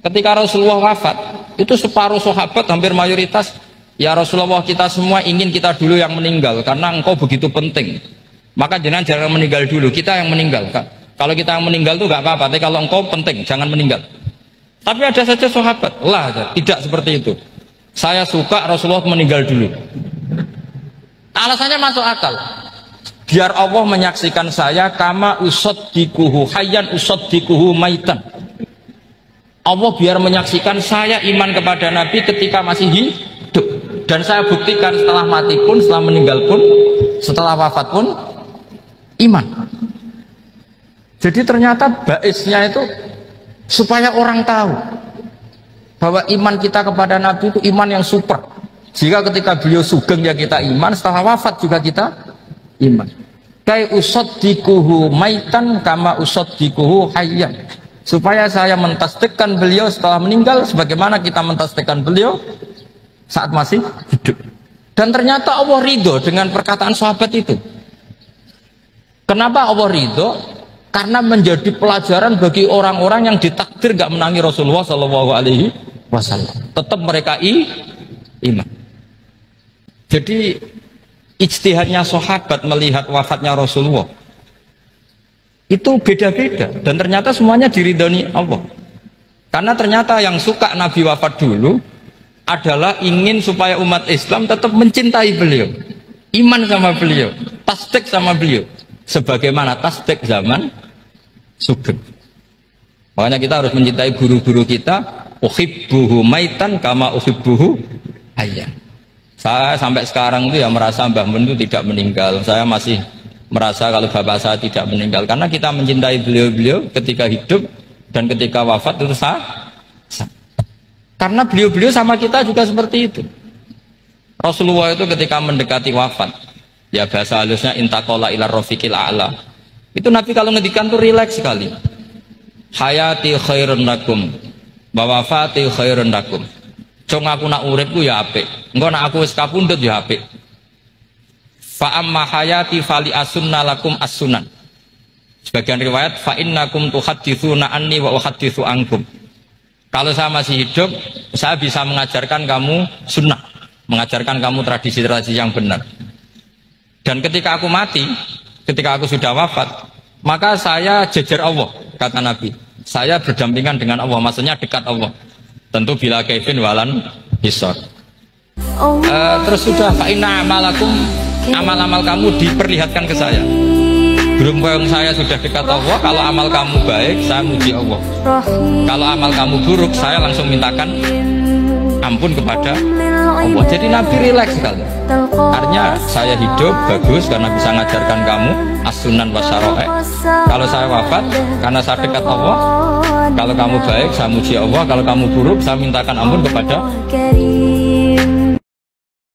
Ketika Rasulullah wafat, itu separuh sahabat hampir mayoritas, ya Rasulullah, kita semua ingin kita dulu yang meninggal karena engkau begitu penting. Maka jangan meninggal dulu, kita yang meninggal. Kalau kita yang meninggal itu gak apa-apa, tapi kalau engkau penting, jangan meninggal. Tapi ada saja sahabat, lah tidak seperti itu. Saya suka Rasulullah meninggal dulu. Alasannya masuk akal. Biar Allah menyaksikan saya kama usaddikuhu hayyan usaddikuhu maitan. Allah biar menyaksikan saya iman kepada Nabi ketika masih hidup, dan saya buktikan setelah mati pun, setelah meninggal pun, setelah wafat pun iman. Jadi ternyata baisnya itu supaya orang tahu bahwa iman kita kepada Nabi itu iman yang super. Jika ketika beliau sugeng ya kita iman, setelah wafat juga kita iman. Kai usaddikuhu maitan kama usaddikuhu hayyan. Supaya saya mentasdikkan beliau setelah meninggal sebagaimana kita mentasdikkan beliau saat masih hidup. Dan ternyata Allah ridho dengan perkataan sahabat itu. Kenapa Allah ridho? Karena menjadi pelajaran bagi orang-orang yang ditakdir gak menangi Rasulullah SAW. Tetap mereka iman. Jadi ijtihadnya sahabat melihat wafatnya Rasulullah itu beda-beda, dan ternyata semuanya diridhoni Allah. Karena ternyata yang suka Nabi wafat dulu adalah ingin supaya umat Islam tetap mencintai beliau, iman sama beliau, tasdik sama beliau, sebagaimana tasdik zaman sugeng. Makanya kita harus mencintai guru-guru kita. Uhibbuhu maitan kama uhibbuhu hayyan. Saya sampai sekarang itu ya merasa Mbah Mun itu tidak meninggal. Saya masih merasa kalau bapak saya tidak meninggal, karena kita mencintai beliau-beliau ketika hidup dan ketika wafat itu sah. Karena beliau-beliau sama kita juga seperti itu. Rasulullah itu ketika mendekati wafat, ya bahasa halusnya intaqala ila rafiqil a'la. Itu Nabi kalau ngedikan tuh rileks sekali. Hayati khairun lakum wa wafati khairun lakum. Cung aku nak uripku ya apik, engko nak aku wis kapundhut ya apik. Fa amma hayati fali asunna lakum as-sunan. Sebagian riwayat fa innakum tuhadditsuna anni wa uhadditsu ankum. Kalau saya masih hidup, saya bisa mengajarkan kamu sunnah, mengajarkan kamu tradisi-tradisi yang benar. Dan ketika aku mati, ketika aku sudah wafat, maka saya jejer Allah, kata Nabi. Saya berdampingan dengan Allah, maksudnya dekat Allah. Tentu bila kaifin walan hisor. Terus sudah fa inna amalakum, amal-amal kamu diperlihatkan ke saya. Berhubung saya sudah dekat Allah, kalau amal kamu baik, saya muji Allah. Kalau amal kamu buruk, saya langsung mintakan ampun kepada Allah. Jadi Nabi rileks sekali. Artinya saya hidup bagus karena bisa mengajarkan kamu as-sunan wa syara'i. Kalau saya wafat karena saya dekat Allah. Kalau kamu baik, saya muji Allah. Kalau kamu buruk, saya mintakan ampun kepada